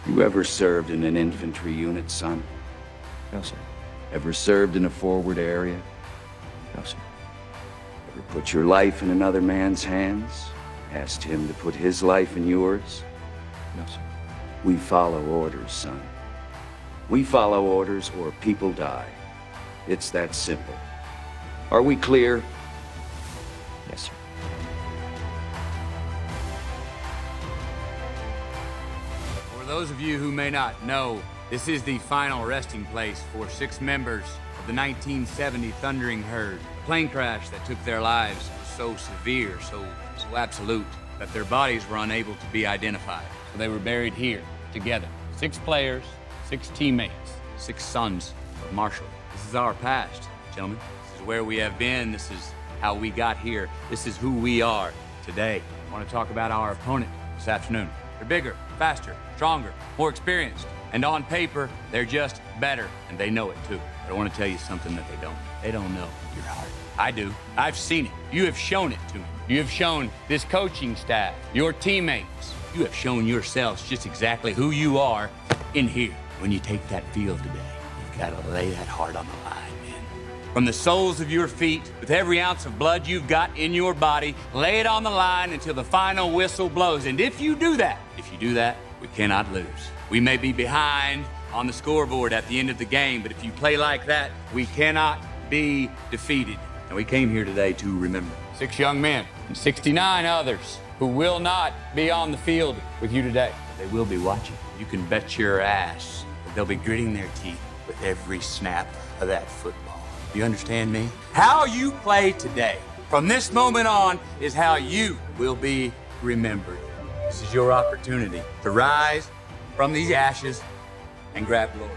You ever served in an infantry unit, son? No, sir. Ever served in a forward area? No, sir. Ever put your life in another man's hands? Asked him to put his life in yours? No, sir. We follow orders, son. We follow orders or people die. It's that simple. Are we clear? Yes, sir. For those of you who may not know, this is the final resting place for 6 members of the 1970 Thundering Herd. The plane crash that took their lives was so severe, so absolute, that their bodies were unable to be identified. So they were buried here, together. 6 players, 6 teammates, 6 sons of Marshall. This is our past, gentlemen. This is where we have been. This is how we got here. This is who we are today. I want to talk about our opponent this afternoon. They're bigger, faster, stronger, more experienced. And on paper, they're just better, and they know it too. But I want to tell you something that they don't. They don't know your heart. I do. I've seen it. You have shown it to me. You have shown this coaching staff, your teammates. You have shown yourselves just exactly who you are in here. When you take that field today, you've got to lay that heart on the line, man. From the soles of your feet, with every ounce of blood you've got in your body, lay it on the line until the final whistle blows. And if you do that, we cannot lose. We may be behind on the scoreboard at the end of the game, but if you play like that, we cannot be defeated. And we came here today to remember 6 young men and 69 others who will not be on the field with you today. They will be watching. You can bet your ass that they'll be gritting their teeth with every snap of that football. You understand me? How you play today, from this moment on, is how you will be remembered. This is your opportunity to rise from these ashes and grab glory.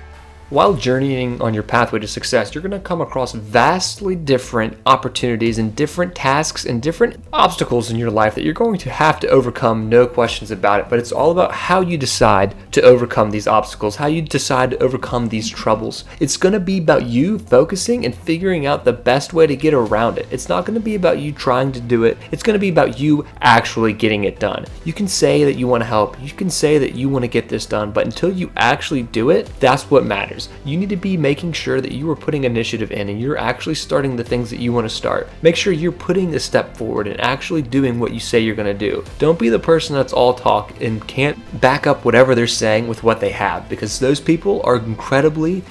While journeying on your pathway to success, you're going to come across vastly different opportunities and different tasks and different obstacles in your life that you're going to have to overcome, no questions about it. But it's all about how you decide to overcome these obstacles, how you decide to overcome these troubles. It's going to be about you focusing and figuring out the best way to get around it. It's not going to be about you trying to do it. It's going to be about you actually getting it done. You can say that you want to help. You can say that you want to get this done, but until you actually do it, that's what matters. You need to be making sure that you are putting initiative in and you're actually starting the things that you want to start. Make sure you're putting a step forward and actually doing what you say you're going to do. Don't be the person that's all talk and can't back up whatever they're saying with what they have, because those people are incredibly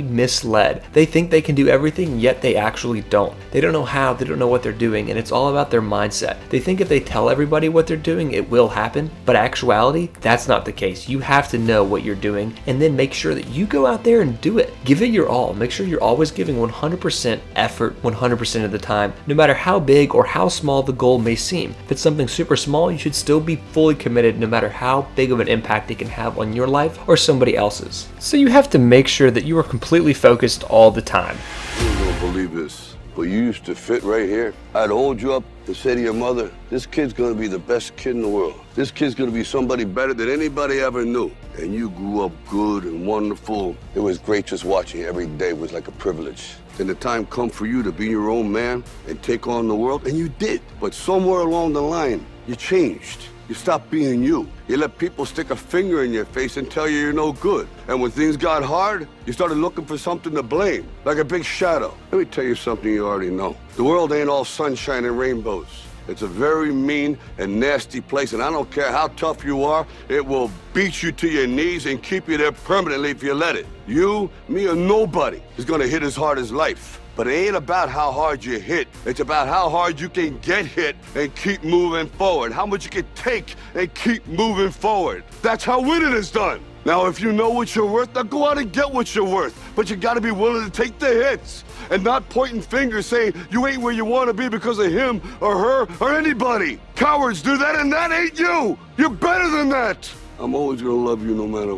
misled. They think they can do everything, yet they actually don't. They don't know how, they don't know what they're doing, and it's all about their mindset. They think if they tell everybody what they're doing, it will happen, but actuality, that's not the case. You have to know what you're doing and then make sure that you go out there and do it. Give it your all. Make sure you're always giving 100% effort 100% of the time, no matter how big or how small the goal may seem. If it's something super small, you should still be fully committed no matter how big of an impact it can have on your life or somebody else's. So you have to make sure that you are completely focused all the time. You don't believe this, but you used to fit right here. I'd hold you up and say to your mother, this kid's gonna be the best kid in the world. This kid's gonna be somebody better than anybody ever knew. And you grew up good and wonderful. It was great just watching you every day. It was like a privilege. Then the time come for you to be your own man and take on the world, and you did. But somewhere along the line, you changed. You stopped being you. You let people stick a finger in your face and tell you you're no good. And when things got hard, you started looking for something to blame, like a big shadow. Let me tell you something you already know. The world ain't all sunshine and rainbows. It's a very mean and nasty place, and I don't care how tough you are, it will beat you to your knees and keep you there permanently if you let it. You, me, or nobody is gonna hit as hard as life. But it ain't about how hard you hit. It's about how hard you can get hit and keep moving forward. How much you can take and keep moving forward. That's how winning is done. Now, if you know what you're worth, now go out and get what you're worth. But you gotta be willing to take the hits and not pointing fingers saying you ain't where you wanna be because of him or her or anybody. Cowards do that, and that ain't you. You're better than that. I'm always gonna love you no matter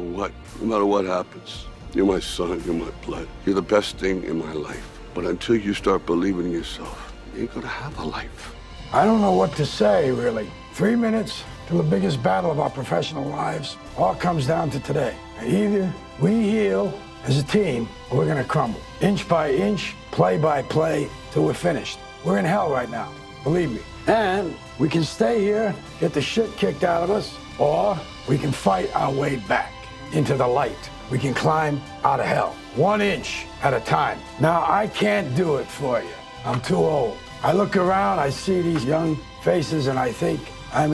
what happens. You're my son, you're my blood. You're the best thing in my life. But until you start believing in yourself, you ain't gonna have a life. I don't know what to say, really. 3 minutes to the biggest battle of our professional lives. All comes down to today. Either we heal as a team, or we're gonna crumble. Inch by inch, play by play, till we're finished. We're in hell right now, believe me. And we can stay here, get the shit kicked out of us, or we can fight our way back into the light. We can climb out of hell, 1 inch at a time. Now, I can't do it for you. I'm too old. I look around, I see these young faces, and I think, I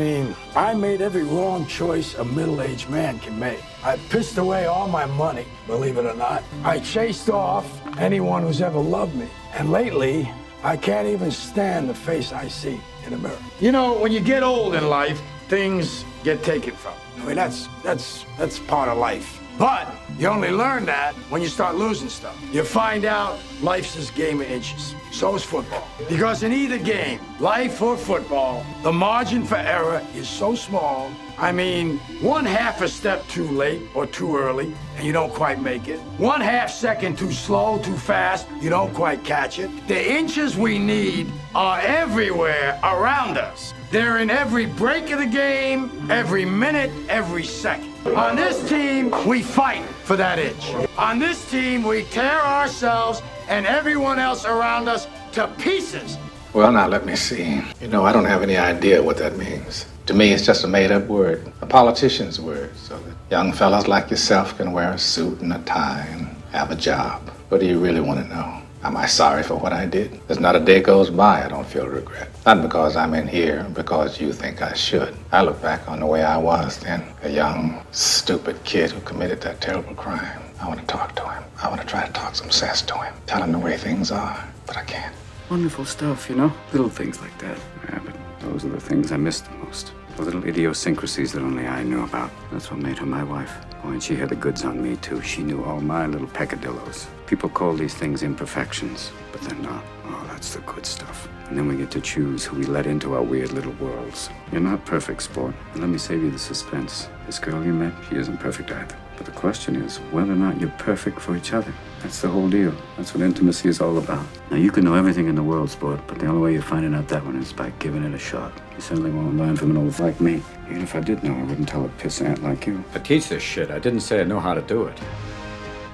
made every wrong choice a middle-aged man can make. I pissed away all my money, believe it or not. I chased off anyone who's ever loved me. And lately, I can't even stand the face I see in the mirror. You know, when you get old in life, things get taken from you. That's part of life. But you only learn that when you start losing stuff. You find out life's this game of inches. So is football. Because in either game, life or football, the margin for error is so small. 1/2 a step too late or too early, and you don't quite make it. 1/2 second too slow, too fast, you don't quite catch it. The inches we need are everywhere around us. They're in every break of the game, every minute, every second. On this team, we fight for that inch. On this team, we tear ourselves and everyone else around us to pieces. Well, now let me see. I don't have any idea what that means. To me, it's just a made-up word, a politician's word, so that young fellas like yourself can wear a suit and a tie and have a job. What do you really want to know? Am I sorry for what I did? There's not a day goes by I don't feel regret. Not because I'm in here, because you think I should. I look back on the way I was then, a young, stupid kid who committed that terrible crime. I want to talk to him. I want to try to talk some sense to him. Tell him the way things are, but I can't. Wonderful stuff, little things like that. Yeah, but those are the things I miss the most. The little idiosyncrasies that only I knew about. That's what made her my wife. Oh, and she had the goods on me, too. She knew all my little peccadillos. People call these things imperfections, but they're not. Oh, that's the good stuff. And then we get to choose who we let into our weird little worlds. You're not perfect, sport. And let me save you the suspense. This girl you met, she isn't perfect either. But the question is whether or not you're perfect for each other. That's the whole deal. That's what intimacy is all about. Now, you can know everything in the world, sport, but the only way you're finding out that one is by giving it a shot. You certainly won't learn from an old like me. Even if I did know, I wouldn't tell a pissant like you. I teach this shit. I didn't say I know how to do it.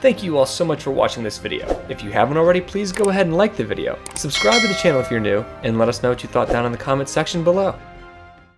Thank you all so much for watching this video. If you haven't already, please go ahead and like the video. Subscribe to the channel if you're new, and let us know what you thought down in the comments section below.